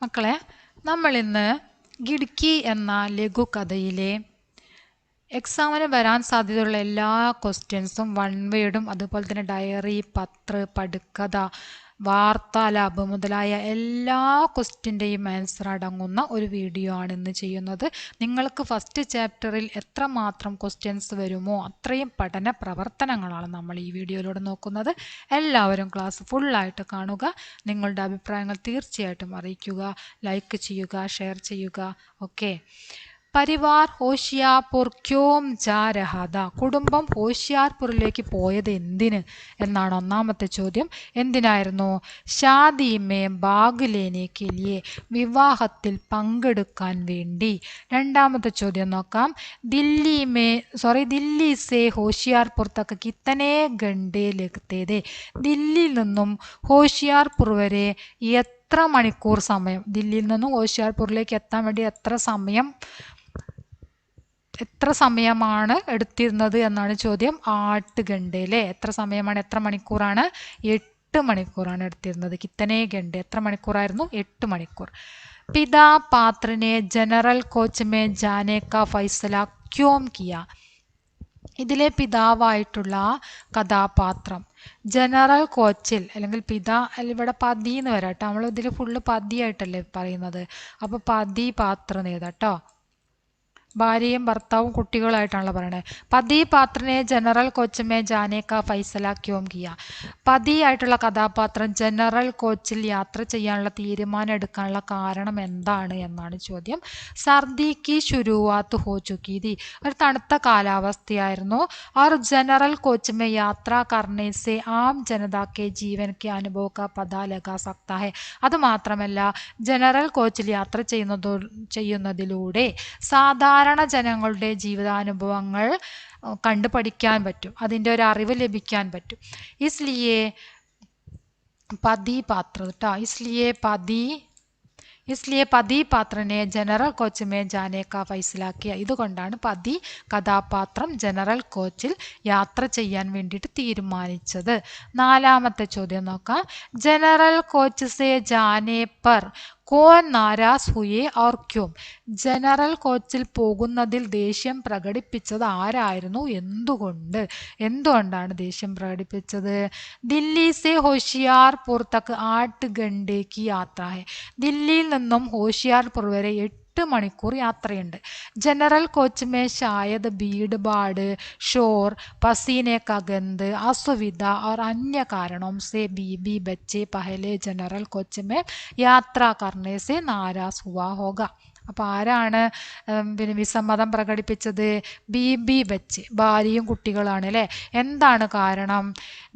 മക്കളെ, നമ്മളിന്ന് ഗിഡ്കി എന്ന ലഘുകഥയിലെ എക്സാമിന് വരാൻ സാധ്യതയുള്ള എല്ലാ ക്വസ്റ്റ്യൻസും വൺ വേർഡും അതുപോലെ തന്നെ ഡയറി, പത്ര, പടുക്കഥ, വാർത്താലാപ് മുതലായ എല്ലാ ക്വസ്റ്റ്യൻ്റെയും ആൻസർ അടങ്ങുന്ന ഒരു വീഡിയോ ആണ് ഇന്ന് ചെയ്യുന്നത്. നിങ്ങൾക്ക് ഫസ്റ്റ് ചാപ്റ്ററിൽ എത്രമാത്രം ക്വസ്റ്റ്യൻസ് വരുമോ അത്രയും പഠന പ്രവർത്തനങ്ങളാണ് നമ്മൾ ഈ വീഡിയോയിലൂടെ നോക്കുന്നത്. എല്ലാവരും ക്ലാസ് ഫുള്ളായിട്ട് കാണുക. നിങ്ങളുടെ അഭിപ്രായങ്ങൾ തീർച്ചയായിട്ടും അറിയിക്കുക, ലൈക്ക് ചെയ്യുക, ഷെയർ ചെയ്യുക. ഓക്കെ. പരിവാർ ഹോഷിയാർപൂർ ക്യോം ജാ രഹാ ഥാ. കുടുംബം ഹോഷിയാർപൂരിലേക്ക് പോയത് എന്തിന് എന്നാണ് ഒന്നാമത്തെ ചോദ്യം. എന്തിനായിരുന്നു? ഷാദി മേ ഭാഗ് ലേനെ കെ ലിയെ, വിവാഹത്തിൽ പങ്കെടുക്കാൻ വേണ്ടി. രണ്ടാമത്തെ ചോദ്യം നോക്കാം. ദില്ലി സേ ഹോഷിയാർപൂർ തക്ക് കിത്തനെ ഘണ്ടെ ലഗ്തേ ഥേ. ദില്ലിയിൽ നിന്നും ഹോഷിയാർപൂർ വരെ എത്ര മണിക്കൂർ സമയം, ദില്ലിയിൽ നിന്നും ഹോഷിയാർപൂരിലേക്ക് എത്താൻ വേണ്ടി എത്ര സമയമാണ് എടുത്തിരുന്നത് എന്നാണ് ചോദ്യം. 8 ഘണ്ടെ. എത്ര സമയമാണ്, എത്ര മണിക്കൂറാണ്? 8 മണിക്കൂറാണ് എടുത്തിരുന്നത്. കിത്തനെ ഘണ്ടെ, എത്ര മണിക്കൂറായിരുന്നു? 8 മണിക്കൂർ. പിതാ പാത്രനെ ജനറൽ കോച്ച് മേ ജാനെ കാ ഫൈസല ക്യോം കിയ. ഇതിലെ പിതാവായിട്ടുള്ള കഥാപാത്രം ജനറൽ കോച്ചിൽ അല്ലെങ്കിൽ ഇവിടെ പതി എന്ന് വരാം കേട്ടോ. നമ്മൾ ഇതിൽ ഫുള്ള് പതിയായിട്ടല്ലേ പറയുന്നത്. അപ്പോൾ പതി പാത്രം ഏതാട്ടോ? ഭാര്യയും ഭർത്താവും കുട്ടികളായിട്ടാണല്ലോ പറയണത്. പതി പാത്രനെ ജനറൽ കോച്ച് മേ ജാനെ കാ ഫൈസല ക്യോം കിയ. പതി ആയിട്ടുള്ള കഥാപാത്രം ജനറൽ കോച്ചിൽ യാത്ര ചെയ്യാനുള്ള തീരുമാനം എടുക്കാനുള്ള കാരണം എന്താണ് എന്നാണ് ചോദ്യം. സർദിക്ക് ശുരുവാത്ത് ഹോ ചുക്കി തി. ഒരു തണുത്ത കാലാവസ്ഥയായിരുന്നു. और जनरल कोच में यात्रा करने से आम जनता के जीवन के अनुभव का पता लगा सकता है. അതുമാത്രമല്ല ജനറൽ കോച്ചിൽ യാത്ര ചെയ്യുന്നതിലൂടെ സാധാരണ ജനങ്ങളുടെ ജീവിതാനുഭവങ്ങൾ കണ്ടു പഠിക്കാൻ പറ്റും, അതിൻ്റെ ഒരു അറിവ് ലഭിക്കാൻ പറ്റും. इसलिए പതി പാത്രനെ ജനറൽ കോച്ച് മേ ജാനെ കാ ഫൈസലാക്കിയ. ഇതുകൊണ്ടാണ് പതി കഥാപാത്രം ജനറൽ കോച്ചിൽ യാത്ര ചെയ്യാൻ വേണ്ടിയിട്ട് തീരുമാനിച്ചത്. നാലാമത്തെ ചോദ്യം നോക്കാം. ജനറൽ കോച്ച് സേ ജാനെ പർ കോൻ നാരാസ് ഹുയെ ഓർ ക്യോം. ജനറൽ കോച്ചിൽ പോകുന്നതിൽ ദേഷ്യം പ്രകടിപ്പിച്ചത് ആരായിരുന്നു, എന്തുകൊണ്ടാണ് ദേഷ്യം പ്രകടിപ്പിച്ചത്? ദില്ലി സേ ഹോഷിയാർപൂർ തക്ക് 8 ഘണ്ടെ കി യാത്ര ഹെ. ദില്ലിയിൽ നിന്നും ഹോഷിയാർപൂർ വരെ 8 മണിക്കൂർ യാത്രയുണ്ട്. जनरल कोच में शायद भीड़ भाड़, शोर, पसीने का गंध, असुविधा और अन्य कारणों से बीबी बच्चे पहले जनरल कोच में यात्रा करने से नाराज हुआ होगा. അപ്പോൾ ആരാണ് വിസമ്മതം പ്രകടിപ്പിച്ചത്? ബീബി ബച്ച്, ഭാര്യയും കുട്ടികളാണ് അല്ലേ. എന്താണ് കാരണം?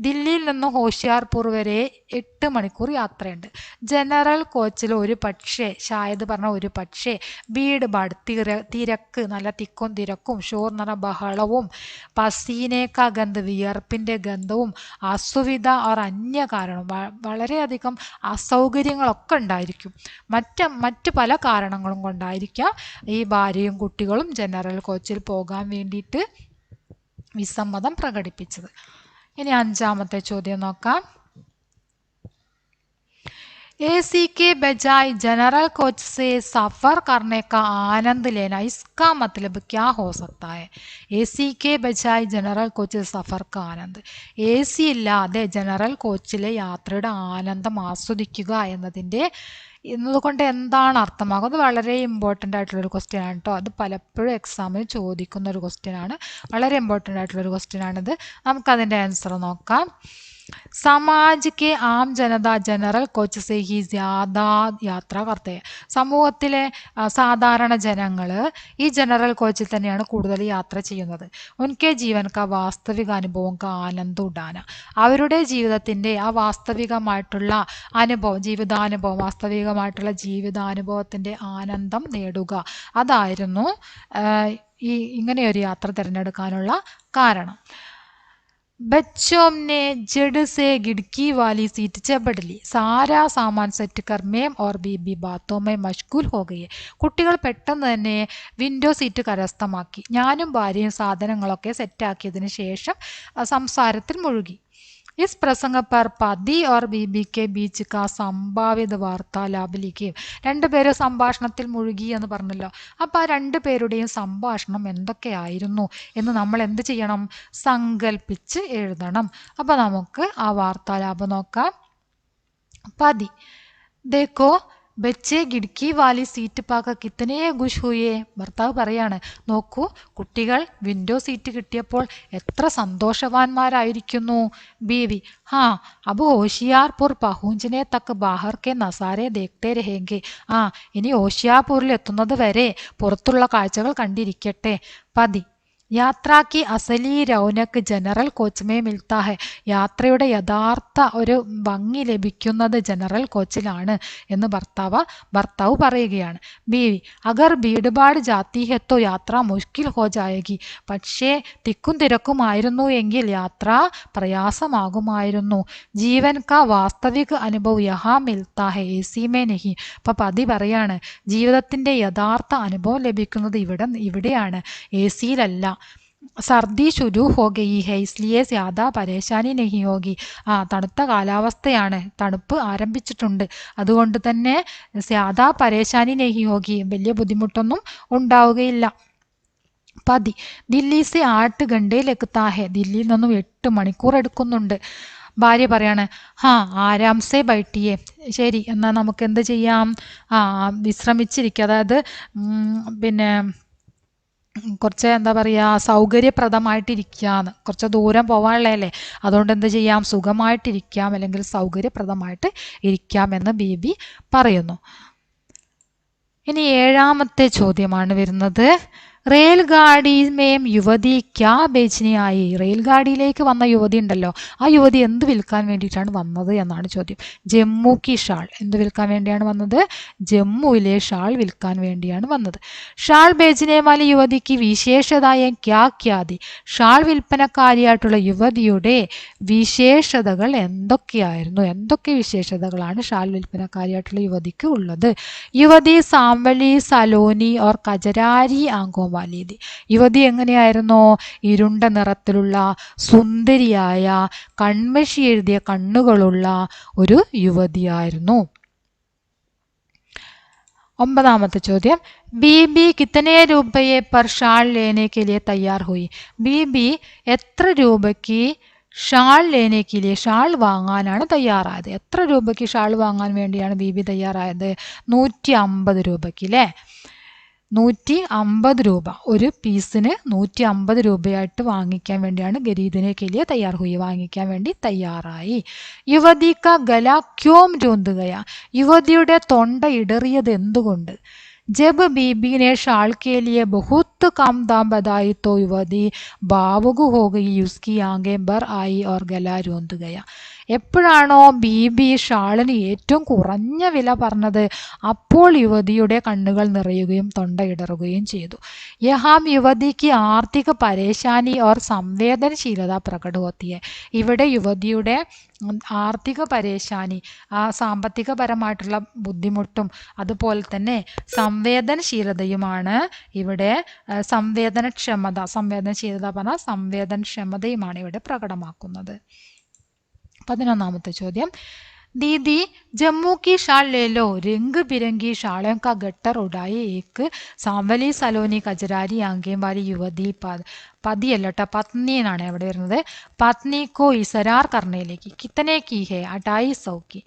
ദില്ലിയിൽ നിന്ന് ഹോഷിയാർപൂർ വരെ 8 മണിക്കൂർ യാത്രയുണ്ട്. ജനറൽ കോച്ചിൽ ഒരു പക്ഷേ, ഷായദ് പറഞ്ഞ ഒരു പക്ഷേ, ഭീഡ് ബാഡ് തിരക്ക്, നല്ല തിക്കും തിരക്കും, ഷോർ എന്ന് പറഞ്ഞ ബഹളവും, പസീനേക്ക ഗന്ധ വിയർപ്പിൻ്റെ ഗന്ധവും, അസുവിധ ഓർ അന്യ കാരണം വളരെയധികം അസൗകര്യങ്ങളൊക്കെ ഉണ്ടായിരിക്കും. മറ്റ് പല കാരണങ്ങളും കൊണ്ടായിരിക്കാം ഈ ഭാര്യയും കുട്ടികളും ജനറൽ കോച്ചിൽ പോകാൻ വേണ്ടിയിട്ട് വിസമ്മതം പ്രകടിപ്പിച്ചത്. ഇനി അഞ്ചാമത്തെ ചോദ്യം നോക്കാം. एसी के बजाय जनरल कोच से सफ़र करने का आनंद लेना, इसका मतलब क्या हो सकता है? एसी के बजाय जनरल कोच से सफ़र का आनंद. एसी ഇല്ലാതെ ജനറൽ കോച്ചിലെ യാത്രയുടെ ആനന്ദം ആസ്വദിക്കുക എന്നതുകൊണ്ട് എന്താണ് അർത്ഥമാകുന്നത്? വളരെ ഇമ്പോർട്ടൻ്റ് ആയിട്ടുള്ളൊരു ക്വസ്റ്റ്യൻ ആണ് കേട്ടോ. അത് പലപ്പോഴും എക്സാമിന് ചോദിക്കുന്ന ഒരു ക്വസ്റ്റ്യൻ ആണ്. വളരെ ഇമ്പോർട്ടൻ്റ് ആയിട്ടുള്ളൊരു ക്വസ്റ്റ്യൻ ആണിത്. നമുക്കതിൻ്റെ ആൻസർ നോക്കാം. समाज के आम जनता जनरल कोच से ही ज़्यादा യാത്ര करते हैं. സമൂഹത്തിലെ സാധാരണ ജനങ്ങൾ ഈ ജനറൽ കോച്ചിൽ തന്നെയാണ് കൂടുതൽ യാത്ര ചെയ്യുന്നത്. ഉൻകെ ജീവൻ കാ വാസ്തവിക അനുഭവം കാ ആനന്ദം ഉഡാന. അവരുടെ ജീവിതത്തിൻ്റെ ആ വാസ്തവികമായിട്ടുള്ള അനുഭവം, വാസ്തവികമായിട്ടുള്ള ജീവിതാനുഭവത്തിൻ്റെ ആനന്ദം നേടുക, അതായിരുന്നു ഇങ്ങനെയൊരു യാത്ര തിരഞ്ഞെടുക്കാനുള്ള കാരണം. बच्चों ने जड़ से खिड़की वाली सीट चढ़ ली. सारा सामान सेट कर मैम और बीबी बातों में मशगूल हो गई. കുട്ടികൾ പെട്ടെന്ന് തന്നെ വിൻഡോ സീറ്റ് കരസ്ഥമാക്കി. ഞാനും ഭാര്യയും സാധനങ്ങളൊക്കെ സെറ്റാക്കിയതിന് ശേഷം സംസാരത്തിൽ മുഴുകി. इस प्रसंग पर പതി और ബീബി के बीच का സംഭാവിത വാർത്താലാപ ലിഖിए. രണ്ടുപേരും സംഭാഷണത്തിൽ മുഴുകി എന്ന് പറഞ്ഞല്ലോ. അപ്പൊ ആ രണ്ടുപേരുടെയും സംഭാഷണം എന്തൊക്കെയായിരുന്നു എന്ന് നമ്മൾ എന്ത് ചെയ്യണം? സങ്കല്പിച്ച് എഴുതണം. അപ്പൊ നമുക്ക് ആ വാർത്താലാപം നോക്കാം. പതി देखो ബच्चे ഖിഡ്കി വാലി സീറ്റ് പാക കിത്തനെ ഖുഷ് ഹുയേ. ഭർത്താവ് പറയാണ്, നോക്കൂ കുട്ടികൾ വിൻഡോ സീറ്റ് കിട്ടിയപ്പോൾ എത്ര സന്തോഷവാന്മാരായിരിക്കുന്നു. ബീവി ഹാ അബ് ഹോഷിയാർപൂർ പഹൂഞ്ചനെ തക്ക് ബാഹർ കെ നസാരെ ദേഖ്തേ രഹേങ്കെ. ആ ഇനി ഹോഷിയാർപൂരിൽ എത്തുന്നത് വരെ പുറത്തുള്ള കാഴ്ചകൾ കണ്ടിരിക്കട്ടെ. പതി യാത്ര की असली रौनक ജനറൽ കോച്ച് में मिलता है. യാത്രയുടെ യഥാർത്ഥ ഒരു ഭംഗി ലഭിക്കുന്നത് ജനറൽ കോച്ചിലാണ് എന്ന് ഭർത്താവ് പറയുകയാണ്. ബീവി അഗർ ഭീഡ്ഭാഡ് ജാത്തി ഹെ തോ യാത്ര മുഷ്കിൽ ഹോ ജായേഗി. പക്ഷേ തിക്കും തിരക്കുമായിരുന്നു എങ്കിൽ യാത്ര പ്രയാസമാകുമായിരുന്നു. ജീവൻ കാ വാസ്തവിക അനുഭവ് യഹാ മിൽത്താ ഹെ എസി മേ നഹി. അപ്പൊ പതി പറയാണ്, ജീവിതത്തിന്റെ യഥാർത്ഥ അനുഭവം ലഭിക്കുന്നത് ഇവിടെയാണ്, എ സിയിലല്ല. സർദി ശുരു ഹോ ഗയി ഹെ ഇസ്ലിയെ സ്യാദാ പരേശാനി നഹി ഹോഗി. തണുത്ത കാലാവസ്ഥയാണ്, തണുപ്പ് ആരംഭിച്ചിട്ടുണ്ട്, അതുകൊണ്ട് തന്നെ സ്യാദാ പരേശാനി നഹി ഹോഗി, വലിയ ബുദ്ധിമുട്ടൊന്നും ഉണ്ടാവുകയില്ല. പതി ദില്ലി സെ 8 ഘണ്ടയിലെത്താ ഹെ. ദില്ലിയിൽ നിന്നും 8 മണിക്കൂർ എടുക്കുന്നുണ്ട്. ഭാര്യ പറയാണ്, ഹാ ആരാംസെ ബൈട്ടിയെ. ശരി എന്നാൽ നമുക്ക് എന്ത് ചെയ്യാം? വിശ്രമിച്ചിരിക്കുക, അതായത് പിന്നെ കുറച്ച് എന്താ പറയുക, സൗകര്യപ്രദമായിട്ടിരിക്കാന്ന്. കുറച്ച് ദൂരം പോകാനുള്ളതല്ലേ, അതുകൊണ്ട് എന്ത് ചെയ്യാം? സുഖമായിട്ടിരിക്കാം അല്ലെങ്കിൽ സൗകര്യപ്രദമായിട്ട് ഇരിക്കാം എന്ന് ബീബി പറയുന്നു. ഇനി 7ാമത്തെ ചോദ്യമാണ് വരുന്നത്. റെയിൽഗാഡിമേം യുവതി ക്യാ ബേച്ച്നെ ആയി. റെയിൽഗാഡിയിലേക്ക് വന്ന യുവതി ഉണ്ടല്ലോ, ആ യുവതി എന്ത് വിൽക്കാൻ വേണ്ടിയിട്ടാണ് വന്നത് എന്നാണ് ചോദ്യം. ജമ്മു കി ഷാൾ. എന്ത് വിൽക്കാൻ വേണ്ടിയാണ് വന്നത്? ജമ്മുവിലെ ഷാൾ വിൽക്കാൻ വേണ്ടിയാണ് വന്നത്. ഷാൾ ബേച്ച്നെ വാലി യുവതിക്ക് വിശേഷതായ ക്യാ ക്യാതി. ഷാൾ വിൽപ്പനക്കാരിയായിട്ടുള്ള യുവതിയുടെ വിശേഷതകൾ എന്തൊക്കെയായിരുന്നു? എന്തൊക്കെ വിശേഷതകളാണ് ഷാൾ വിൽപ്പനക്കാരിയായിട്ടുള്ള യുവതിക്ക് ഉള്ളത്? യുവതി സാംവലി സലോനി ഓർ കജരാരി ആങ്കോ വാലിയതി. യുവതി എങ്ങനെയായിരുന്നു? ഇരുണ്ട നിറത്തിലുള്ള സുന്ദരിയായ കൺമഷി എഴുതിയ കണ്ണുകളുള്ള ഒരു യുവതിയായിരുന്നു. 9ാമത്തെ ചോദ്യം. ബീബി കിത്തനെ രൂപയെ പർ ഷാൾ ലേനെ കെ ലിയെ തയ്യാർ ഹുയി. ബീബി എത്ര രൂപയ്ക്ക് ഷാൾ ലേനെ കെ ലിയെ, ഷാൾ വാങ്ങാനാണ് തയ്യാറായത്? എത്ര രൂപയ്ക്ക് ഷാൾ വാങ്ങാൻ വേണ്ടിയാണ് ബീബി തയ്യാറായത്? 150 രൂപയ്ക്ക് അല്ലേ? 150 രൂപ, ഒരു പീസിന് 150 രൂപയായിട്ട് വാങ്ങിക്കാൻ വേണ്ടിയാണ് ഖരീദിനെ കെ ലിയെ തയ്യാർ ഹുയി, വാങ്ങിക്കാൻ വേണ്ടി തയ്യാറായി. യുവതി കാ ഗല ക്യോം രൂന്ത് ഗയാ. യുവതിയുടെ തൊണ്ട ഇടറിയത് എന്തുകൊണ്ട്? ജബ് ബീബി ഷാൾ കെ ലിയെ ബഹുത്ത് കം ദാം ബതായി തോ യുവതി ഭാവുക് ഹോ ഗയി, ഉസ്കി ആങ്കേ ബർ ആയി ഓർ ഗല രൂന്ത് ഗയാ. എപ്പോഴാണോ ബീബി ഷാളിന് ഏറ്റവും കുറഞ്ഞ വില പറഞ്ഞത്, അപ്പോൾ യുവതിയുടെ കണ്ണുകൾ നിറയുകയും തൊണ്ട ഇടറുകയും ചെയ്തു. യഹാം യുവതിക്ക് ആർത്തിക പരേശാനി ഓർ സംവേദനശീലത പ്രകട ഹോത്തി ഹൈ. ഇവിടെ യുവതിയുടെ ആർത്തിക പരേശാനി, സാമ്പത്തികപരമായിട്ടുള്ള ബുദ്ധിമുട്ടും അതുപോലെ തന്നെ സംവേദനശീലതയുമാണ് ഇവിടെ. സംവേദനശീലത പറഞ്ഞാൽ സംവേദനക്ഷമതയുമാണ് ഇവിടെ പ്രകടമാക്കുന്നത്. 11ാമത്തെ ചോദ്യം. दीदी जम्मू की शाल ले लो. रंग बिरंगी शालों का गट्टर उड़ाई एक सांवली सलोनी कजरारी आंखें वाली युवती പതിയല്ല കേട്ടോ, പത്നി എന്നാണ് ഇവിടെ വരുന്നത്. പത്നി കോ ഇസരാർ കർണയിലേക്ക്. കിത്തനെ കി ഹെ? 250 की.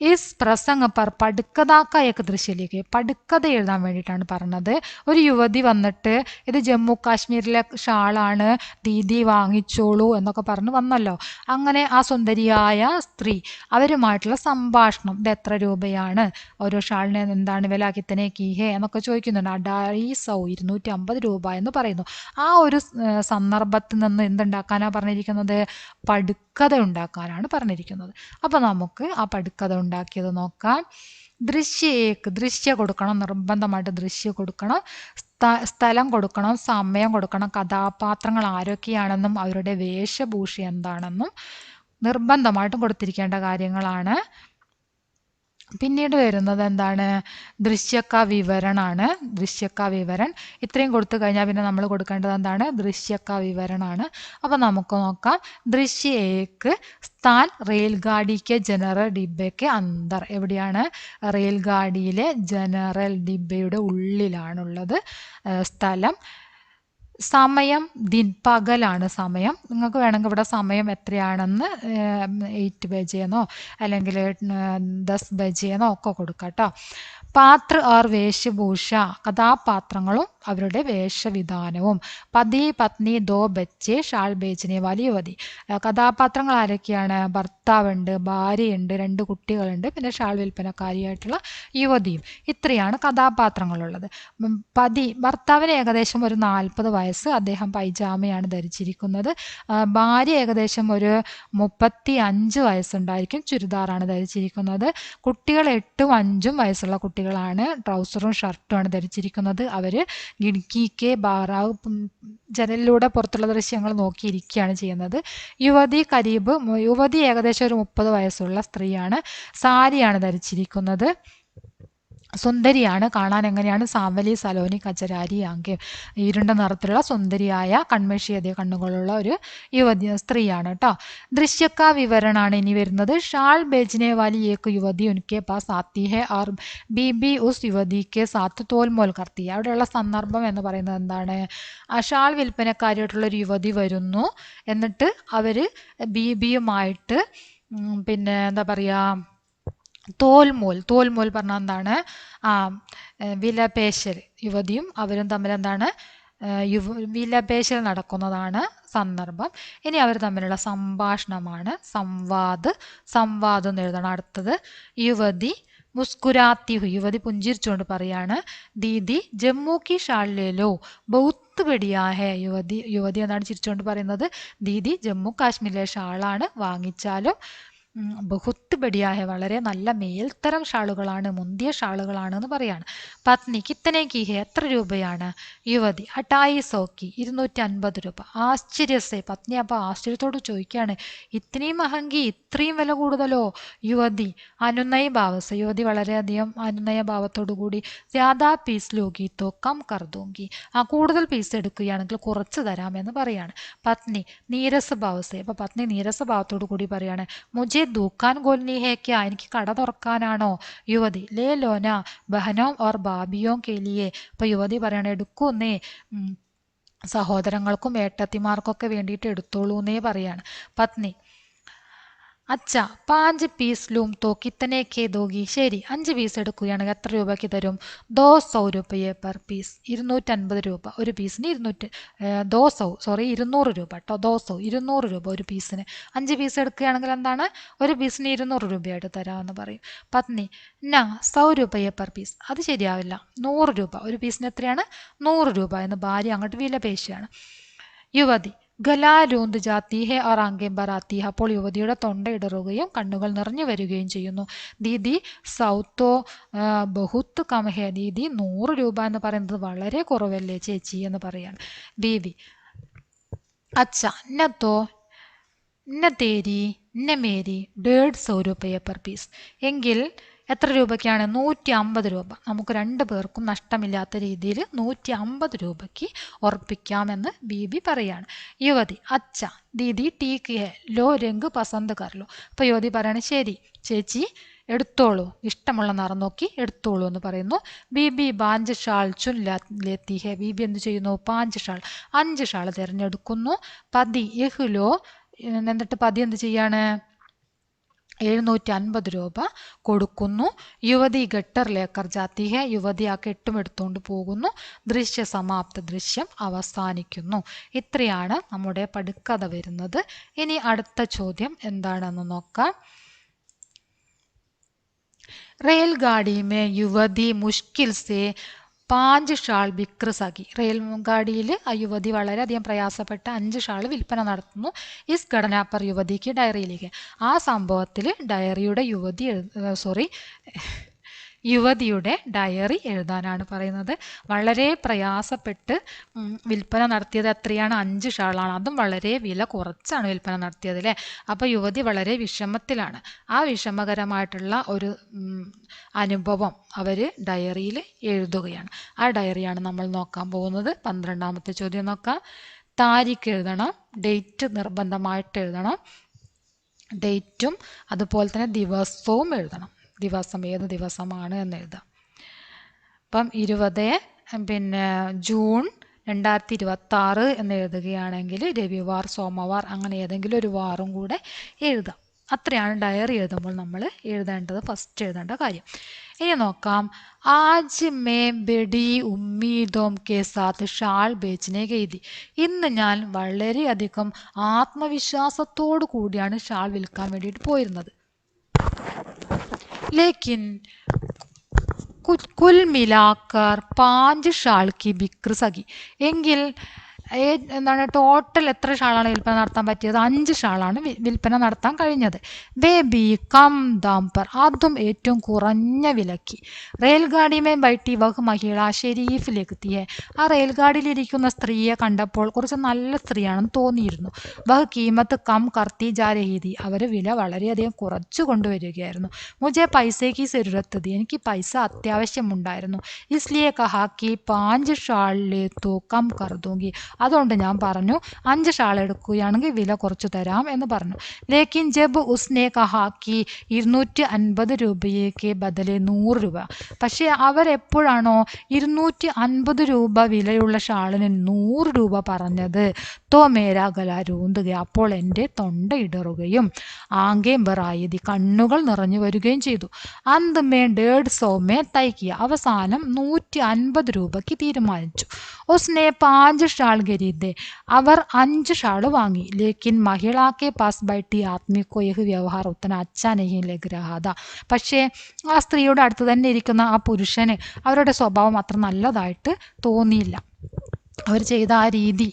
ഇസ് പ്രസംഗ പർ പടുക്കതാക്ക ഏക ദൃശ്യലേക്ക്. പടുക്കത എഴുതാൻ വേണ്ടിയിട്ടാണ് പറഞ്ഞത്. ഒരു യുവതി വന്നിട്ട് ഇത് ജമ്മു കാശ്മീരിലെ ഷാളാണ്, ദീദി വാങ്ങിച്ചോളൂ എന്നൊക്കെ പറഞ്ഞ് വന്നല്ലോ. അങ്ങനെ ആ സുന്ദരിയായ സ്ത്രീ അവരുമായിട്ടുള്ള സംഭാഷണം. ഇത് എത്ര രൂപയാണ്, ഓരോ ഷാളിന് എന്താണ് വില, കിത്തനെ കീഹേ എന്നൊക്കെ ചോദിക്കുന്നുണ്ട്. 250 രൂപ എന്ന് പറയുന്നു. ആ ഒരു സന്ദർഭത്തിൽ നിന്ന് എന്തുണ്ടാക്കാനാണ് പറഞ്ഞിരിക്കുന്നത്? പടുക്കത ഉണ്ടാക്കാനാണ് പറഞ്ഞിരിക്കുന്നത്. അപ്പൊ നമുക്ക് ആ പടുക്കത ഉണ്ടാക്കിയത് നോക്കാം. ദൃശ്യ കൊടുക്കണം, നിർബന്ധമായിട്ട് ദൃശ്യം കൊടുക്കണം. സ്ഥലം കൊടുക്കണം, സമയം കൊടുക്കണം, കഥാപാത്രങ്ങൾ ആരൊക്കെയാണെന്നും അവരുടെ വേഷഭൂഷ എന്താണെന്നും നിർബന്ധമായിട്ടും കൊടുത്തിരിക്കേണ്ട കാര്യങ്ങളാണ്. പിന്നീട് വരുന്നത് എന്താണ്? ദൃശ്യക വിവരണാണ്. ദൃശ്യക വിവരൺ ഇത്രയും കൊടുത്തു കഴിഞ്ഞാൽ പിന്നെ നമ്മൾ കൊടുക്കേണ്ടത് എന്താണ്? ദൃശ്യക വിവരണാണ്. അപ്പം നമുക്ക് നോക്കാം. ദൃശ്യ ഏക്ക് സ്ഥാൻ റെയിൽഗാഡി കെ ജനറൽ ഡിബ്ബയ്ക്ക് അന്തർ. എവിടെയാണ്? റെയിൽഗാഡിയിലെ ജനറൽ ഡിബ്ബയുടെ ഉള്ളിലാണുള്ളത് സ്ഥലം. സമയം പകലാണ് സമയം. നിങ്ങൾക്ക് വേണമെങ്കിൽ ഇവിടെ സമയം എത്രയാണെന്ന് 8 ബജേന്നോ അല്ലെങ്കിൽ 10 ബജേന്നോ ഒക്കെ കൊടുക്കാം കേട്ടോ. പാത്ര ഓർ വേഷഭൂഷ കഥാപാത്രങ്ങളും അവരുടെ വേഷവിധാനവും. പതി പത്നി ദോ ബച്ചെ ഷാൾ ബേച്ചനെ വാലി യുവതി. കഥാപാത്രങ്ങൾ ആരൊക്കെയാണ്? ഭർത്താവുണ്ട്, ഭാര്യയുണ്ട്, 2 കുട്ടികളുണ്ട്, പിന്നെ ഷാൾ വിൽപ്പനക്കാരിയായിട്ടുള്ള യുവതിയും. ഇത്രയാണ് കഥാപാത്രങ്ങളുള്ളത്. ഭർത്താവിന് ഏകദേശം ഒരു 40 വയസ്സ്. അദ്ദേഹം പൈജാമയാണ് ധരിച്ചിരിക്കുന്നത്. ഭാര്യ ഏകദേശം ഒരു 35 വയസ്സുണ്ടായിരിക്കും. ചുരിദാറാണ് ധരിച്ചിരിക്കുന്നത്. കുട്ടികൾ 8ഉം 5ഉം വയസ്സുള്ള കുട്ടികളാണ്. ട്രൗസറും ഷർട്ടുമാണ് ധരിച്ചിരിക്കുന്നത്. അവർ ഗിഡ്കിക്ക് ബാറാവ് ജനലിലൂടെ പുറത്തുള്ള ദൃശ്യങ്ങൾ നോക്കിയിരിക്കുകയാണ് ചെയ്യുന്നത്. യുവതി ഏകദേശം ഒരു 30 വയസ്സുള്ള സ്ത്രീയാണ്. സാരിയാണ് ധരിച്ചിരിക്കുന്നത്. സുന്ദരിയാണ്. കാണാൻ എങ്ങനെയാണ്? സാവലി സലോനി കചരാരി ആംഗ്യം. ഇരുണ്ട നിറത്തിലുള്ള സുന്ദരിയായ കൺമഷിയതേ കണ്ണുകളുള്ള ഒരു സ്ത്രീയാണ് കേട്ടോ. ദൃശ്യക വിവരണാണ് ഇനി വരുന്നത്. ഷാൾ ബേച്ചനെ വാലി ഏക് യുവതി ഉൻകെ പാസ് ആത്തി ഹെ ഓർ ബീബി ഉസ് യുവതിക്ക് സാത്ത് തോൽമോൽ കർത്തി. അവിടെയുള്ള സന്ദർഭം എന്ന് പറയുന്നത് എന്താണ്? ഷാൾ വിൽപ്പനക്കാരിയായിട്ടുള്ള ഒരു യുവതി വരുന്നു. എന്നിട്ട് അവര് ബീബിയുമായിട്ട് പിന്നെ എന്താ പറയാ, തോൽമോൽ പറഞ്ഞാൽ എന്താണ്? വിലപേശൽ. യുവതിയും അവരും തമ്മിൽ എന്താണ്? വിലപേശൽ നടക്കുന്നതാണ് സന്ദർഭം. ഇനി അവർ തമ്മിലുള്ള സംഭാഷണമാണ്. സംവാദം എന്ന് എഴുതണം. അടുത്തത് യുവതി മുസ്കുരാത്തി ഹുയി. യുവതി പുഞ്ചിരിച്ചുകൊണ്ട് പറയാണ്, ദീദി ജമ്മു കി ഷാൾ ലേലോ ബഹുത്ത് ബഡിയാ ഹെ. യുവതി എന്നാണ് ചിരിച്ചുകൊണ്ട് പറയുന്നത്. ദീദി ജമ്മു കാശ്മീരിലെ ഷാളാണ്, വാങ്ങിച്ചാലും ബഹുത്ത് ബഡിയാഹ, വളരെ നല്ല മേൽത്തരം ഷാളുകളാണ്, മുന്തിയ ഷാളുകളാണ് എന്ന് പറയാണ്. പത്നി കിത്തനെ കി ഹെ, എത്ര രൂപയാണ്? യുവതി 250 की, 250 രൂപ. ആശ്ചര്യസെ, പത്നി അപ്പോൾ ആശ്ചര്യത്തോട് ചോദിക്കുകയാണ്, ഇത്രയും മഹങ്കി, ഇത്രയും വില കൂടുതലോ? യുവതി അനുനയ ഭാവസെ, യുവതി വളരെയധികം അനുനയ ഭാവത്തോടു കൂടി, ജ്യാദാ പീസ് ലോഗി തോ കം കർ ദൂങ്കി, കൂടുതൽ പീസ് എടുക്കുകയാണെങ്കിൽ കുറച്ച് തരാമെന്ന് പറയാണ്. പത്നി നീരസ ഭാവസെ, അപ്പോൾ പത്നി നീരസ ഭാവത്തോടു കൂടി പറയാണ്, മുജെ ദുക്കാൻ ഗോൽനി ഹേ ക്യാ, എനിക്ക് കട തുറക്കാനാണോ? യുവതി ലേ ലോന ബഹനോം ഓർ ബാബിയോം കെ ലിയേ. അപ്പോൾ യുവതി പറയണ, എടുക്കൂന്നേ, സഹോദരങ്ങൾക്കും ഏട്ടത്തിമാർക്കൊക്കെ വേണ്ടിയിട്ട് എടുത്തോളൂന്നേ പറയാണ്. പത്നി അച്ഛാ 5 പീസ് ലൂം തോ കിത്തനെ കെ ദോഗി. ശരി, 5 പീസ് എടുക്കുകയാണെങ്കിൽ എത്ര രൂപയ്ക്ക് തരും? 200 രൂപയെ പെർ പീസ്, 250 രൂപ ഒരു പീസിന്. 200 രൂപ കേട്ടോ. 200 രൂപ ഒരു പീസിന്. 5 പീസ് എടുക്കുകയാണെങ്കിൽ എന്താണ്? ഒരു പീസിന് 200 രൂപയായിട്ട് തരാമെന്ന് പറയും. പത്നി 100 രൂപയെ പെർ പീസ്. അത് ശരിയാവില്ല, 100 രൂപ ഒരു പീസിന്. എത്രയാണ്? 100 രൂപ എന്ന് ഭാര്യ അങ്ങോട്ട് വിലപേശിയാണ്. യുവതി ഗലാരൂന്ത് ജാത്തി ഹെ ഓർ ആംഗേം ബറാത്തി. അപ്പോൾ യുവതിയുടെ തൊണ്ട ഇടറുകയും കണ്ണുകൾ നിറഞ്ഞു വരികയും ചെയ്യുന്നു. ദീദി സൗത്തോ ബഹുത്ത് കം ഹെ. ദീദി 100 രൂപ എന്ന് പറയുന്നത് വളരെ കുറവല്ലേ ചേച്ചി എന്ന് പറയാണ്. ബീവി അച്ഛ നത്തോ ന തേരി ന മേരി 150 രൂപയെ പെർ പീസ്. എങ്കിൽ എത്ര രൂപയ്ക്കാണ്? 150 രൂപ. നമുക്ക് 2 പേർക്കും നഷ്ടമില്ലാത്ത രീതിയിൽ 150 രൂപയ്ക്ക് ഉറപ്പിക്കാമെന്ന് ബീബി പറയാണ്. യുവതി അച്ഛ ദീദി ടീക്ക് ഹെ ലോ രംഗ് പസന്ത് കർലോ. അപ്പോൾ യുവതി പറയാണ്, ശരി ചേച്ചി എടുത്തോളൂ, ഇഷ്ടമുള്ള നിറം നോക്കി എടുത്തോളൂ എന്ന് പറയുന്നു. ബീബി 5 ഷാൾ ചുൻ ലേത്തി ഹെ. ബീബി എന്ത് ചെയ്യുന്നു? 5 ഷാൾ തിരഞ്ഞെടുക്കുന്നു. പതി യഹ്ലോ, എന്നിട്ട് പതി എന്ത് ചെയ്യാണ്? 750 രൂപ കൊടുക്കുന്നു. യുവതി ഗട്ടർ ലേക്കർ ജാത്തി ഹെ. യുവതി ആ കെട്ടും എടുത്തുകൊണ്ട് പോകുന്നു. ദൃശ്യ സമാപ്ത, ദൃശ്യം അവസാനിക്കുന്നു. ഇത്രയാണ് നമ്മുടെ പടുക്കഥ വരുന്നത്. ഇനി അടുത്ത ചോദ്യം എന്താണെന്ന് നോക്കാം. റെയിൽഗാഡി മേ യുവതി മുഷ്കിൽ സേ 5 ഷാൾ ബിക്ര സഖി. റെയിൽഗാഡിയിൽ ആ യുവതി വളരെയധികം പ്രയാസപ്പെട്ട് 5 ഷാൾ വിൽപ്പന നടത്തുന്നു. ഇസ് ഘടന പർ യുവതിക്ക് ഡയറിയിലേക്ക്. ആ സംഭവത്തിൽ ഡയറിയുടെ യുവതിയുടെ ഡയറി എഴുതാനാണ് പറയുന്നത്. വളരെ പ്രയാസപ്പെട്ട് വിൽപ്പന നടത്തിയത് എത്രയാണ്? 5 ഷാളാണ്. അതും വളരെ വില കുറച്ചാണ് വിൽപ്പന നടത്തിയത് അല്ലേ. അപ്പോൾ യുവതി വളരെ വിഷമത്തിലാണ്. ആ വിഷമകരമായിട്ടുള്ള ഒരു അനുഭവം അവർ ഡയറിയിൽ എഴുതുകയാണ്. ആ ഡയറിയാണ് നമ്മൾ നോക്കാൻ പോകുന്നത്. 12ാമത്തെ ചോദ്യം നോക്കാം. താരിഖ് എഴുതണം, ഡേറ്റ് നിർബന്ധമായിട്ട് എഴുതണം. ഡേറ്റും അതുപോലെ തന്നെ ദിവസവും എഴുതണം. ദിവസം ഏത് ദിവസമാണ് എന്ന് എഴുതാം. അപ്പം 20 ജൂൺ 2026 എന്ന് എഴുതുകയാണെങ്കിൽ രവിവാർ, സോമവാർ അങ്ങനെ ഏതെങ്കിലും ഒരു വാറും കൂടെ എഴുതാം. അത്രയാണ് ഡയറി എഴുതുമ്പോൾ നമ്മൾ എഴുതേണ്ടത്, ഫസ്റ്റ് എഴുതേണ്ട കാര്യം. ഇനി നോക്കാം. ആജ് മേ ബഡി ഉമ്മീദോം കെ സാത്ത് ഷാൾ ബേച്ചിനെ ഗെയ്തി. ഇന്ന് ഞാൻ വളരെയധികം ആത്മവിശ്വാസത്തോടു കൂടിയാണ് ഷാൾ വിൽക്കാൻ വേണ്ടിയിട്ട് പോയിരുന്നത്. ലേക്കിൻ കുൽ മിലാക്കർ 5 ഷാൾ കി ബിക്രി സകി. എങ്കിൽ എന്താണ് ടോട്ടൽ എത്ര ഷാളാണ് വിൽപ്പന നടത്താൻ പറ്റിയത്? 5 ഷാളാണ് വിൽപ്പന നടത്താൻ കഴിഞ്ഞത്. ബേബി കം ദാം പർ, അതും ഏറ്റവും കുറഞ്ഞ വിലക്ക്. റെയിൽഗാഡിമേ ബൈട്ടി വഹ് മഹിള ഷെരീഫിലേക്ക് എത്തിയേ. ആ റെയിൽഗാഡിയിലിരിക്കുന്ന സ്ത്രീയെ കണ്ടപ്പോൾ കുറച്ച് നല്ല സ്ത്രീയാണെന്ന് തോന്നിയിരുന്നു. വഹ് കീമത്ത് കം കർത്തി ജാ രഹി തി, അവർ വില വളരെയധികം കുറച്ചു കൊണ്ടുവരികയായിരുന്നു. മുझे പൈസയ്ക്ക് സരുരത്ത് തി, എനിക്ക് പൈസ അത്യാവശ്യമുണ്ടായിരുന്നു. ഇസ്ലിയെ കഹാ കി 5 ഷാൾ ലേ തോ കം കർ ദൂംഗി, അതുകൊണ്ട് ഞാൻ പറഞ്ഞു 5 ഷാൾ എടുക്കുകയാണെങ്കിൽ വില കുറച്ചു തരാം എന്ന് പറഞ്ഞു. ലേക്കിൻ ജബ് ഉസ്നെ കഹാ കി 250 രൂപയ്ക്ക് ബദലെ 100 രൂപ, പക്ഷേ അവരെപ്പോഴാണോ 250 രൂപ വിലയുള്ള ഷാളിന് 100 രൂപ പറഞ്ഞത്, തോ മേരാ ഗല രൂന്തുക, അപ്പോൾ എൻ്റെ തൊണ്ട ഇടറുകയും ആങ്കേം ബറായതി, കണ്ണുകൾ നിറഞ്ഞു വരികയും ചെയ്തു. അന്ത്മേ 150 തയ്ക്കിയ, അവസാനം 150 രൂപയ്ക്ക് തീരുമാനിച്ചു. ഉസ്നെ 5 ഷാൾ ഖരീദേ, അവർ 5 ഷാൾ വാങ്ങി. ലേക്കിൻ മഹിളാക്കെ പാസ് ബൈട്ടി ആദ്മി കോ യഹ് വ്യവഹാർ ഉത്തന അച്ഛാ നഹീ ലഗ് രഹാ താ, പക്ഷേ ആ സ്ത്രീയുടെ അടുത്ത് തന്നെ ഇരിക്കുന്ന ആ പുരുഷന് അവരുടെ സ്വഭാവം അത്ര നല്ലതായിട്ട് തോന്നിയില്ല. അവർ ചെയ്ത ആ രീതി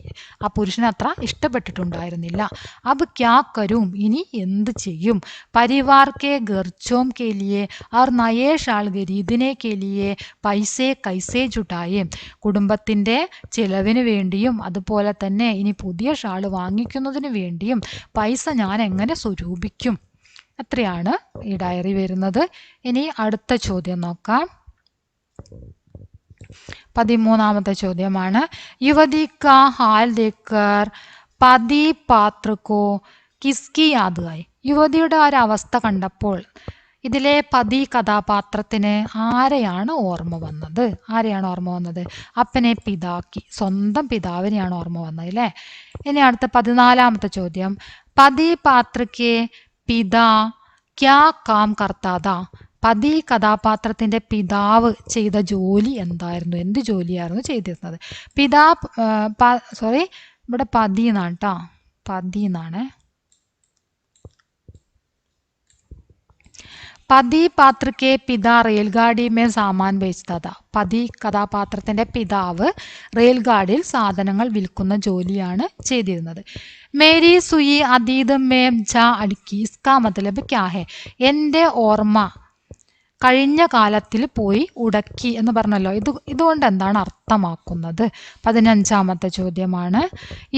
ആ പുരുഷന് അത്ര ഇഷ്ടപ്പെട്ടിട്ടുണ്ടായിരുന്നില്ല. അബ് ക്യാ കരും, ഇനി എന്ത് ചെയ്യും? പരിവാർ കെ ഖർച്ചോം കെ ലിയെ और നയേ ഷാൾ ഖരീദനെ കെ ലിയെ പൈസേ കൈസേ ജുട്ടായേ, കുടുംബത്തിൻ്റെ ചിലവിന് വേണ്ടിയും അതുപോലെ തന്നെ ഇനി പുതിയ ഷാൾ വാങ്ങിക്കുന്നതിന് വേണ്ടിയും പൈസ ഞാൻ എങ്ങനെ സ്വരൂപിക്കും? അത്രയാണ് ഈ ഡയറി വരുന്നത്. ഇനി അടുത്ത ചോദ്യം നോക്കാം. 13ാമത്തെ ചോദ്യമാണ്. യുവതി കാ ഹാൽ ദേക്കർ പതി പാത്ര കോ കിസ്കി യാദ് ആയി. യുവതിയുടെ ആ ഒരു അവസ്ഥ കണ്ടപ്പോൾ ഇതിലെ പതി കഥാപാത്രത്തിന് ആരെയാണ് ഓർമ്മ വന്നത്? അപ്പനെ പിതാക്കി, സ്വന്തം പിതാവിനെയാണ് ഓർമ്മ വന്നത് അല്ലേ. ഇനി അടുത്ത 14ാമത്തെ ചോദ്യം. പതി പാത്രക്ക് പിതാ ക്യാ കാം കർത്താതാ, പതി കഥാപാത്രത്തിന്റെ പിതാവ് ചെയ്ത ജോലി എന്തായിരുന്നു? എന്ത് ജോലിയായിരുന്നു ചെയ്തിരുന്നത്? ഇവിടെ പതി എന്നാണ് കേട്ടോ, പതി എന്നാണ്. പതി പാത്രക്കെ പിതാ റെയിൽഗാഡി മേ സാമാൻ ബേച്ച്താ, പതി കഥാപാത്രത്തിന്റെ പിതാവ് റെയിൽഗാഡിയിൽ സാധനങ്ങൾ വിൽക്കുന്ന ജോലിയാണ് ചെയ്തിരുന്നത്. മേരി സുയി അതീത് മേ ജാ അടിക്കി, ഇസ്കാ മതലബ് ക്യാ ഹെ, എൻ്റെ ഓർമ്മ കഴിഞ്ഞ കാലത്തിൽ പോയി ഉടക്കി എന്ന് പറഞ്ഞല്ലോ. ഇതുകൊണ്ട് എന്താണ് അർത്ഥമാക്കുന്നത്? 15ാമത്തെ ചോദ്യമാണ്.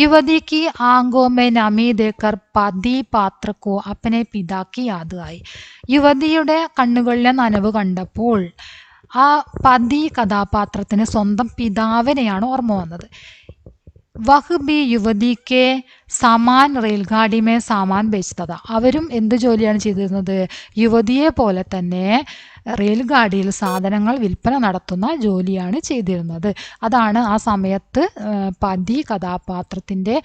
യുവതിക്ക് ആങ്കോമേ നമി ദേക്കർ പതി പാത്രക്കോ അപ്പനെ പിതാക്കി യാദ് ആയി. യുവതിയുടെ കണ്ണുകളിലെ നനവ് കണ്ടപ്പോൾ ആ പതി കഥാപാത്രത്തിന് സ്വന്തം പിതാവിനെയാണ് ഓർമ്മ വന്നത്. വഹ് ബി യുവതിക്ക് സമാൻ റെയിൽഗാഡി മേ സാമാൻ ബേച്ച്താ, അവരും എന്ത് ജോലിയാണ് ചെയ്തിരുന്നത്? യുവതിയെ പോലെ തന്നെ റെയിൽഗാഡിയിൽ സാധനങ്ങൾ വിൽപ്പന നടത്തുന്ന ജോലിയാണ് ചെയ്തിരുന്നത്. അതാണ് ആ സമയത്ത് പതി കഥാപാത്രത്തിൻ്റെ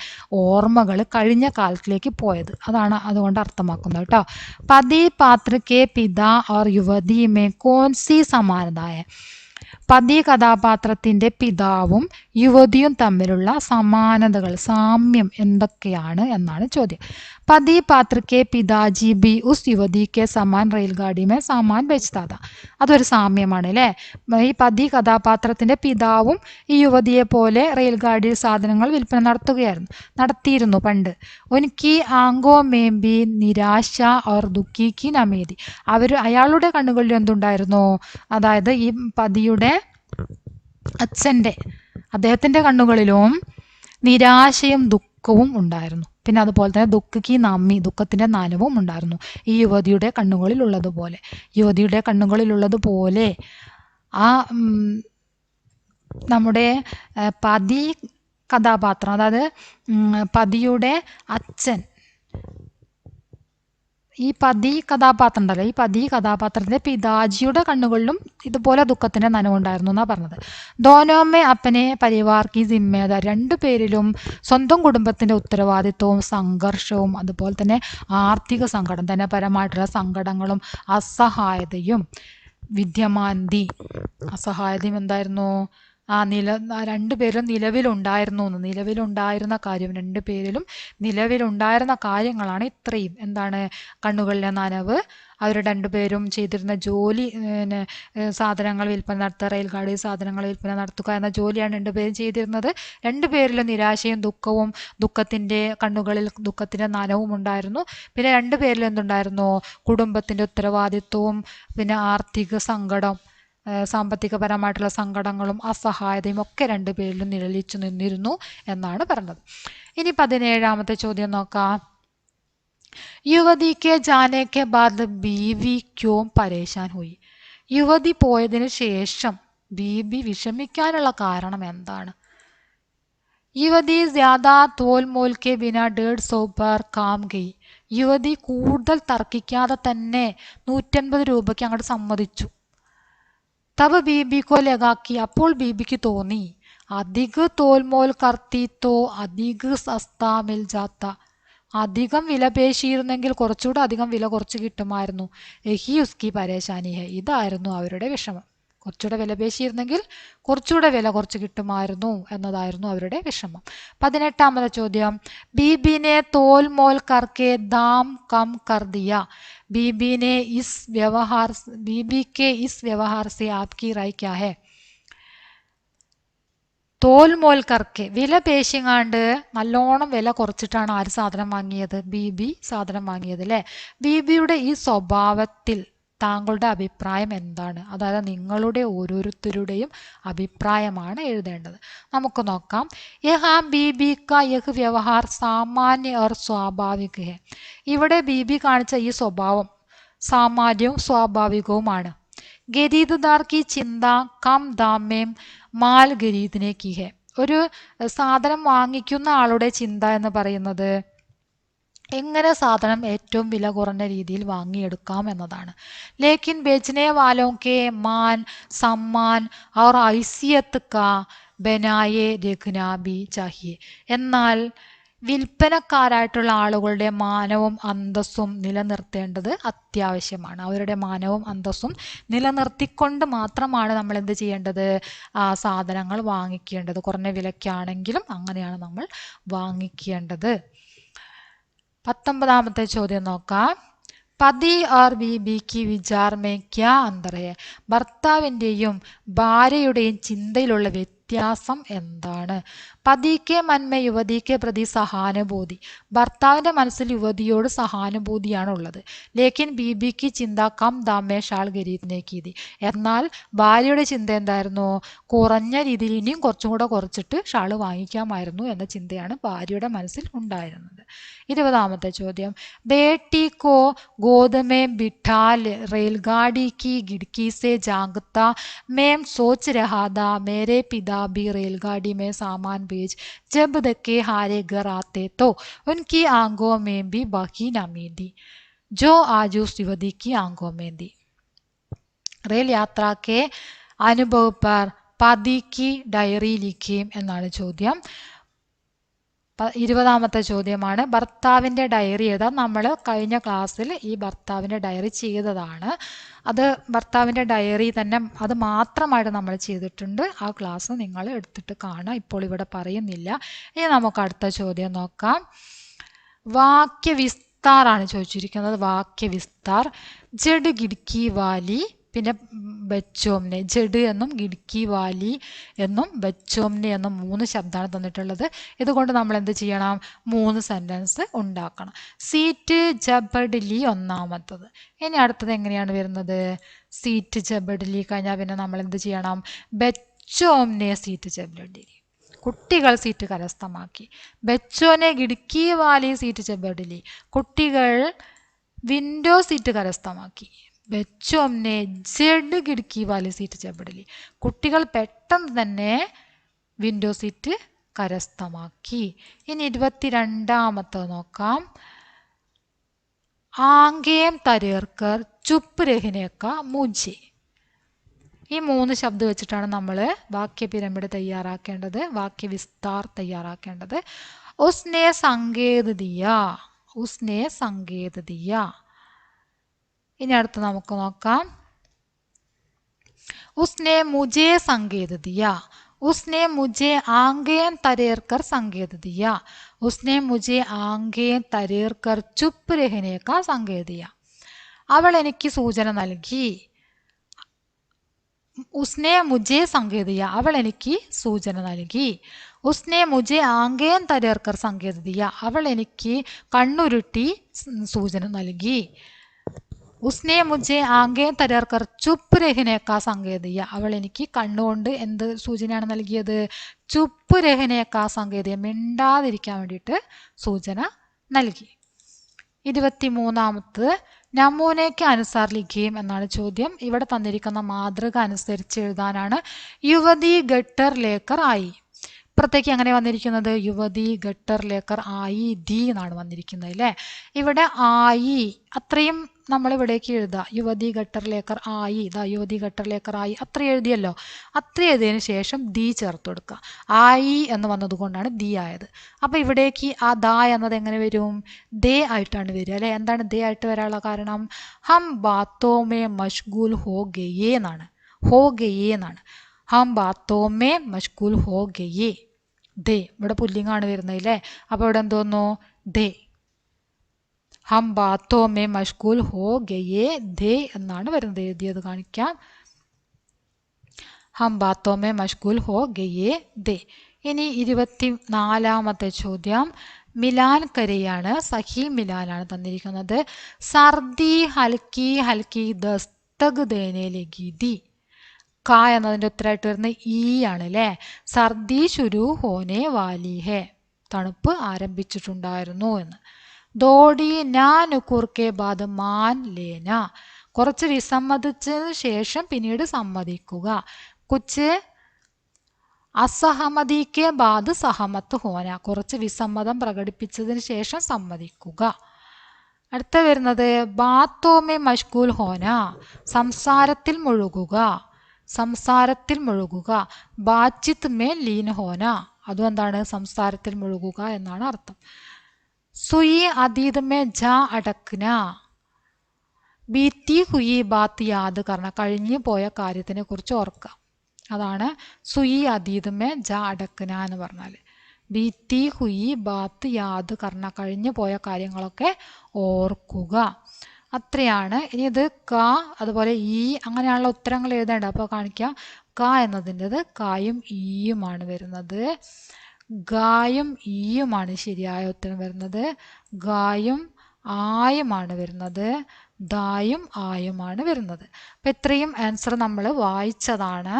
ഓർമ്മകൾ കഴിഞ്ഞ കാലത്തിലേക്ക് പോയത്. അതാണ് അതുകൊണ്ട് അർത്ഥമാക്കുന്നത് കേട്ടോ. പതി പാത്രക്കെ പിതാ ഓർ യുവതി മേ കോൻസി സമാനതായ, പതി കഥാപാത്രത്തിന്റെ പിതാവും യുവതിയും തമ്മിലുള്ള സമാനതകൾ, സാമ്യം എന്തൊക്കെയാണ് എന്നാണ് ചോദ്യം. पति पात्र के पिताजी भी उस युवती के समान रेलगाड़ी में सामान बेचता था. അതൊരു സാമ്യമാണ് അല്ലേ. ഈ പതി കഥാപാത്രത്തിന്റെ പിതാവും ഈ യുവതിയെ പോലെ റെയിൽഗാഡിയിൽ സാധനങ്ങൾ വിൽപ്പന നടത്തിയിരുന്നു പണ്ട്. ഉൻകി ആങ്കോ മേംബി നിരാശ ഓർ ദുഃഖി കി നമേദി. അയാളുടെ കണ്ണുകളിൽ എന്തുണ്ടായിരുന്നു? അതായത് ഈ പതിയുടെ അദ്ദേഹത്തിന്റെ കണ്ണുകളിലും നിരാശയും ദുഃഖവും ഉണ്ടായിരുന്നു. പിന്നെ അതുപോലെ തന്നെ ദുഃഖി നമ്മി, ദുഃഖത്തിന്റെ നനവും ഉണ്ടായിരുന്നു. ഈ യുവതിയുടെ കണ്ണുകളിലുള്ളതുപോലെ ആ നമ്മുടെ പതി കഥാപാത്രം, അതായത് പതിയുടെ അച്ഛൻ, ഈ പതി കഥാപാത്രം ഉണ്ടല്ലോ, ഈ പതി കഥാപാത്രത്തിന്റെ പിതാജിയുടെ കണ്ണുകളിലും ഇതുപോലെ ദുഃഖത്തിന്റെ നനവുണ്ടായിരുന്നു എന്നാ പറഞ്ഞത്. ദോനോമേ അപ്പനെ പരിവാർ കി ജിമ്മേദാർ, രണ്ടുപേരിലും സ്വന്തം കുടുംബത്തിന്റെ ഉത്തരവാദിത്വവും സംഘർഷവും അതുപോലെ തന്നെ ആർത്ഥിക സങ്കടം, ധനപരമായിട്ടുള്ള സങ്കടങ്ങളും അസഹായതയും വിദ്യമാന്തി. അസഹായതയും എന്തായിരുന്നു? രണ്ടുപേരും നിലവിലുണ്ടായിരുന്ന കാര്യങ്ങളാണ് ഇത്രയും. എന്താണ്? കണ്ണുകളിലെ നനവ്, അവർ രണ്ടുപേരും ചെയ്തിരുന്ന ജോലി, സാധനങ്ങൾ വിൽപ്പന നടത്തുക, റെയിൽഗാഡി സാധനങ്ങൾ വിൽപ്പന നടത്തുക എന്ന ജോലിയാണ് രണ്ടുപേരും ചെയ്തിരുന്നത്. രണ്ടുപേരിലും നിരാശയും ദുഃഖവും, കണ്ണുകളിൽ ദുഃഖത്തിന്റെ നനവും ഉണ്ടായിരുന്നു. പിന്നെ രണ്ടുപേരിലും എന്തുണ്ടായിരുന്നു? കുടുംബത്തിന്റെ ഉത്തരവാദിത്വവും പിന്നെ ആർത്ഥിക സങ്കടം, സാമ്പത്തികപരമായിട്ടുള്ള സങ്കടങ്ങളും അസഹായതയും ഒക്കെ രണ്ടുപേരിലും നിഴലിച്ചു നിന്നിരുന്നു എന്നാണ് പറഞ്ഞത്. ഇനി 17ാമത്തെ ചോദ്യം നോക്കാം. യുവതി കെ ജാനെ കെ ബാദ് ബീവി ക്യോ പരേശാൻ ഹുയി. യുവതി പോയതിനു ശേഷം ബീബി വിഷമിക്കാനുള്ള കാരണം എന്താണ്? യുവതി ജ്യാദാ തോൽ മോൽ കെ ബിന 150 पर काम गई. യുവതി കൂടുതൽ തർക്കിക്കാതെ തന്നെ 150 രൂപയ്ക്ക് അങ്ങോട്ട് സമ്മതിച്ചു. തബ് ബീബി കോ ലഗാക്കി, അപ്പോൾ ബീബിക്ക് തോന്നി, അധിക തോൽമോൽ കർത്തി തോ അധിക സസ്താ മിൽ ജാത്ത, അധികം വില പേശിയിരുന്നെങ്കിൽ കുറച്ചുകൂടെ അധികം വില കുറച്ച് കിട്ടുമായിരുന്നു. യഹി ഉസ്കി പരേശാനി ഹെ, ഇതായിരുന്നു അവരുടെ വിഷമം. കുറച്ചുകൂടെ വില പേശിയിരുന്നെങ്കിൽ കുറച്ചുകൂടെ വില കുറച്ച് കിട്ടുമായിരുന്നു എന്നതായിരുന്നു അവരുടെ വിഷമം. 18ാമത്തെ ചോദ്യം. ബീബിനെ തോൽ മോൽ കർക്കെ ദാം കം കർ ദിയ. बीबी के इस व्यवहार से आपकी राय क्या है? തോൽ മോൽ കർക്കെ, വില പേശിങ്ങാണ്ട് നല്ലോണം വില കുറച്ചിട്ടാണ് ആര് സാധനം വാങ്ങിയത്? ബീബി സാധനം വാങ്ങിയത് അല്ലേ. ബീബിയുടെ ഈ സ്വഭാവത്തിൽ താങ്കളുടെ അഭിപ്രായം എന്താണ്? അതായത് നിങ്ങളുടെ ഓരോരുത്തരുടെയും അഭിപ്രായമാണ് എഴുതേണ്ടത്. നമുക്ക് നോക്കാം. യഹാ ബീബി കാ യഹ് വ്യവഹാർ സാമാന്യ ഓർ സ്വാഭാവിക ഹെ. ഇവിടെ ബീബി കാണിച്ച ഈ സ്വഭാവം സാമാന്യവും സ്വാഭാവികവുമാണ്. ഗരീദ്ദാർ കി ചിന്ത കം ദാമേം മാൽ ഗരീദിനെ കി ഹെ. ഒരു സാധനം വാങ്ങിക്കുന്ന ആളുടെ ചിന്ത എന്ന് പറയുന്നത് എങ്ങനെ സാധനം ഏറ്റവും വില കുറഞ്ഞ രീതിയിൽ വാങ്ങിയെടുക്കാം എന്നതാണ്. ലേക്കിൻ ബേച്ചനെ വാലോം കെ മാൻ സമ്മാൻ ഔർ ഐസിയത്ത് കാ ബനായെ രഖ്നാ ബി ചാഹിയെ. എന്നാൽ വിൽപ്പനക്കാരായിട്ടുള്ള ആളുകളുടെ മാനവും അന്തസ്സും നിലനിർത്തേണ്ടത് അത്യാവശ്യമാണ്. അവരുടെ മാനവും അന്തസ്സും നിലനിർത്തിക്കൊണ്ട് മാത്രമാണ് നമ്മൾ എന്ത് ചെയ്യേണ്ടത്? സാധനങ്ങൾ വാങ്ങിക്കേണ്ടത്. കുറഞ്ഞ വിലയ്ക്കാണെങ്കിലും അങ്ങനെയാണ് നമ്മൾ വാങ്ങിക്കേണ്ടത്. 19ാമത്തെ ചോദ്യം നോക്കാം. പതി or Bibi Ki Vichar may ക്യാ അന്തർ ഹെ. ഭർത്താവിൻ്റെയും ഭാര്യയുടെയും ചിന്തയിലുള്ള വ്യത്യാസം എന്താണ്? പതിക്കെ മന്മേ യുവതിക്കെ പ്രതി സഹാനുഭൂതി. ഭർത്താവിന്റെ മനസ്സിൽ യുവതിയോട് സഹാനുഭൂതിയാണ് ഉള്ളത്. ലേക്കിൻ ബീബിക്ക് ചിന്ത കം ദാമേ ഷാൾ ഗരീദിനെ കീതി. എന്നാൽ ഭാര്യയുടെ ചിന്ത എന്തായിരുന്നു? കുറഞ്ഞ രീതിയിൽ ഇനിയും കുറച്ചും കൂടെ കുറച്ചിട്ട് ഷാള് വാങ്ങിക്കാമായിരുന്നു എന്ന ചിന്തയാണ് ഭാര്യയുടെ മനസ്സിൽ ഉണ്ടായിരുന്നത്. 20ാമത്തെ ചോദ്യം. ബേട്ടി കോ ഗോദമേ ബിഠാൽ റെയിൽഗാഡി കി ഖിड़की से झांकता मैं सोच रहा था मेरे पिता भी रेलगाड़ी में सामान बेच जब धक्के हारे घर आते तो उनकी आंखों में भी बही नमी थी जो आज उस युवती की आंखों में थी. रेल यात्रा के अनुभव पर पति की डायरी लिखिയും എന്നാണ് ചോദ്യം. 20ാമത്തെ ചോദ്യമാണ്. ഭർത്താവിൻ്റെ ഡയറി എഴുതാൻ. നമ്മൾ കഴിഞ്ഞ ക്ലാസ്സിൽ ഈ ഭർത്താവിൻ്റെ ഡയറി ചെയ്തതാണ്. അത് ഭർത്താവിൻ്റെ ഡയറി തന്നെ അത് മാത്രമായിട്ട് നമ്മൾ ചെയ്തിട്ടുണ്ട്. ആ ക്ലാസ് നിങ്ങൾ എടുത്തിട്ട് കാണാം. ഇപ്പോൾ ഇവിടെ പറയുന്നില്ല. ഇനി നമുക്ക് അടുത്ത ചോദ്യം നോക്കാം. വാക്യവിസ്താറാണ് ചോദിച്ചിരിക്കുന്നത്. വാക്യവിസ്താർ. ജഡ് ഗിഡ്കി വാലി, പിന്നെ ബച്ചോംനെ. ജഡ് എന്നും ഗിഡ്കി വാലി എന്നും ബച്ചോംനെ എന്നും 3 ശബ്ദമാണ് തന്നിട്ടുള്ളത്. ഇതുകൊണ്ട് നമ്മൾ എന്ത് ചെയ്യണം? 3 സെൻറ്റൻസ് ഉണ്ടാക്കണം. സീറ്റ് ജബഡ്ലി ഒന്നാമത്തത്. ഇനി അടുത്തത് എങ്ങനെയാണ് വരുന്നത്? സീറ്റ് ജബഡ്ലി കഴിഞ്ഞാൽ പിന്നെ നമ്മൾ എന്ത് ചെയ്യണം? ബച്ചോംനെ സീറ്റ് ജബഡ്ലി. കുട്ടികൾ സീറ്റ് കരസ്ഥമാക്കി. ബച്ചോനെ ഗിഡ്കി വാലി സീറ്റ് ജബഡ്ലി. കുട്ടികൾ വിൻഡോ സീറ്റ് കരസ്ഥമാക്കി. ബച്ചോംനെ ജഡ് ഗിഡ്കി വാലി സീറ്റ് ജബഡ്ലി. കുട്ടികൾ പെട്ടെന്ന് തന്നെ വിൻഡോ സീറ്റ് കരസ്ഥമാക്കി. ഇനി 22ാമത്തത് നോക്കാം. ആംഗേം തരേർക്കർ ചുപ്പ് രഹിനേക്ക മുജെ. ഈ 3 ശബ്ദം വെച്ചിട്ടാണ് നമ്മൾ വാക്യ പിരമിഡ് തയ്യാറാക്കേണ്ടത്, വാക്യവിസ്താർ തയ്യാറാക്കേണ്ടത്. ഉസ്നെ സങ്കേത് ദിയ. ഉസ്നെ സങ്കേത് ദിയ. ഇനി അടുത്ത് നമുക്ക് നോക്കാം. ഉസ്നെ മുജെ സങ്കേത് ദിയ. ഉസ്നെ മുജെ ആംഗേം തരേർക്കർ സങ്കേത് ദിയ. ഉസ്നെ മുജെ ആംഗേം തരേർക്കർ ചുപ്പ് രഹിനേക്ക സങ്കേത് ദിയ. അവൾ എനിക്ക് സൂചന നൽകി. ഉസ്നെ മുജെ സങ്കേത് ദിയ. അവൾ എനിക്ക് സൂചന നൽകി. ഉസ്നെ മുജെ ആംഗേം തരേർക്കർ സങ്കേത് ദിയ. അവൾ എനിക്ക് കണ്ണുരുട്ടി സൂചന നൽകി. ഉസ്നെ മുജെ ആംഗേം തരേർക്കർ ചുപ്പ് രഹിനേക്ക സങ്കേത് ദിയ. അവൾ എനിക്ക് കണ്ണുകൊണ്ട് എന്ത് സൂചനയാണ് നൽകിയത്? ചുപ്പ് രഹിനേക്ക സങ്കേത് ദിയ. മിണ്ടാതിരിക്കാൻ വേണ്ടിയിട്ട് സൂചന നൽകി. 23ാമത്തത് നമൂനയ്ക്ക് അനുസാർ ലിഖിയും എന്നാണ് ചോദ്യം. ഇവിടെ തന്നിരിക്കുന്ന മാതൃക അനുസരിച്ച് എഴുതാനാണ്. യുവതി ഗട്ടർ ലേക്കർ ആയി. ഇപ്പുറത്തേക്ക് അങ്ങനെ വന്നിരിക്കുന്നത് യുവതി ഗട്ടർ ലേക്കർ ആയി ദി എന്നാണ് വന്നിരിക്കുന്നത് അല്ലേ. ഇവിടെ ആയി അത്രയും നമ്മൾ ഇവിടേക്ക് എഴുതുക. യുവതി ഗട്ടർ ലേക്കർ ആയി, ഇതാ യുവതി ഗട്ടർ ലേക്കർ ആയി, അത്ര എഴുതിയല്ലോ. അത്ര എഴുതിയതിന് ശേഷം ദി ചേർത്ത് കൊടുക്കുക. ആയി എന്ന് വന്നതുകൊണ്ടാണ് ദി ആയത്. അപ്പോൾ ഇവിടേക്ക് ആ ദ എന്നത് എങ്ങനെ വരും? ദേ ആയിട്ടാണ് വരിക അല്ലേ. എന്താണ് ദേ ആയിട്ട് വരാനുള്ള കാരണം? ഹം ബാത്തോമേ മഷ്ഗൂൽ ഹോ ഗയേ എന്നാണ്. ഹോ ഗയേ എന്നാണ്. ഹം ബാത്തോമേ മഷ്ഗൂൽ ഹോ ഗയേ. ദേ ഇവിടെ പുല്ലിങ്ങാണ് വരുന്നത് അല്ലേ. അപ്പോൾ ഇവിടെ എന്തോന്നു? ദേ. ഹം ബാത്തോമേ മഷ്ഗൂൽ ഹോ ഗയേ ദേ എന്നാണ് വരുന്നത്. എഴുതിയത് കാണിക്കാം. ഹം ബാത്തോമേ മഷ്ഗൂൽ ഹോ ഗയേ ദേ. ഇനി 24ാമത്തെ ചോദ്യം മിലാൻ കരയാണ്. സഹി മിലാനാണ് തന്നിരിക്കുന്നത്. സർദി ഹൽക്കി ഹൽക്കി ദസ്തക് ദേനെ ലഗി ദി. ക എന്നതിൻ്റെ ഉത്തരമായിട്ട് വരുന്നത് ഈ ആണ് അല്ലേ. സർദി ശുരു ഹോനെ വാലി ഹെ. തണുപ്പ് ആരംഭിച്ചിട്ടുണ്ടായിരുന്നു എന്ന്. ദോടി നാ നുക്കൂർ കെ ബാദ് മാൻ ലേന. കുറച്ച് വിസമ്മതിച്ചതിന് ശേഷം പിന്നീട് സമ്മതിക്കുക. കുച്ച് അസഹമതി കെ ബാദ് സഹമത്ത് ഹോന. കുറച്ച് വിസമ്മതം പ്രകടിപ്പിച്ചതിന് ശേഷം സമ്മതിക്കുക. അടുത്ത വരുന്നത് ബാത്തോമേ മഷ്ഗൂൽ ഹോന. സംസാരത്തിൽ മുഴുകുക. സംസാരത്തിൽ മുഴുകുക. ബാച്ചിത്ത് മേ ലീൻ ഹോന. അതും എന്താണ്? സംസാരത്തിൽ മുഴുകുക എന്നാണ് അർത്ഥം. സുയി അതീത് മേ ജാ അടക്ന. ബീത്തി ഹുയി ബാത്ത് യാദ് കർണ. കഴിഞ്ഞു പോയ കാര്യത്തിനെ കുറിച്ച് ഓർക്കുക. അതാണ് സുയി അതീത് മേ ജാ അടക്ന എന്ന് പറഞ്ഞാൽ. ബീത്തി ഹുയി ബാത്ത് യാദ് കർണ. കഴിഞ്ഞു പോയ കാര്യങ്ങളൊക്കെ ഓർക്കുക. അത്രയാണ്. ഇനി ഇത് ക അതുപോലെ ഈ അങ്ങനെയുള്ള ഉത്തരങ്ങൾ എഴുതേണ്ട. അപ്പോൾ കാണിക്കാം. ക എന്നതിൻ്റെത് കായും ഈയുമാണ് വരുന്നത്. ഗായും ഈയുമാണ് ശരിയായ ഉത്തരം വരുന്നത്. ഗായും ആയുമാണ് വരുന്നത്. ദായും ആയുമാണ് വരുന്നത്. അപ്പം ഇത്രയും ആൻസർ നമ്മൾ വായിച്ചതാണ്.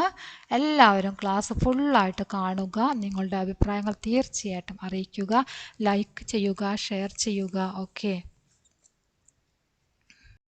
എല്ലാവരും ക്ലാസ് ഫുള്ളായിട്ട് കാണുക. നിങ്ങളുടെ അഭിപ്രായങ്ങൾ തീർച്ചയായിട്ടും അറിയിക്കുക. ലൈക്ക് ചെയ്യുക, ഷെയർ ചെയ്യുക. ഓക്കെ.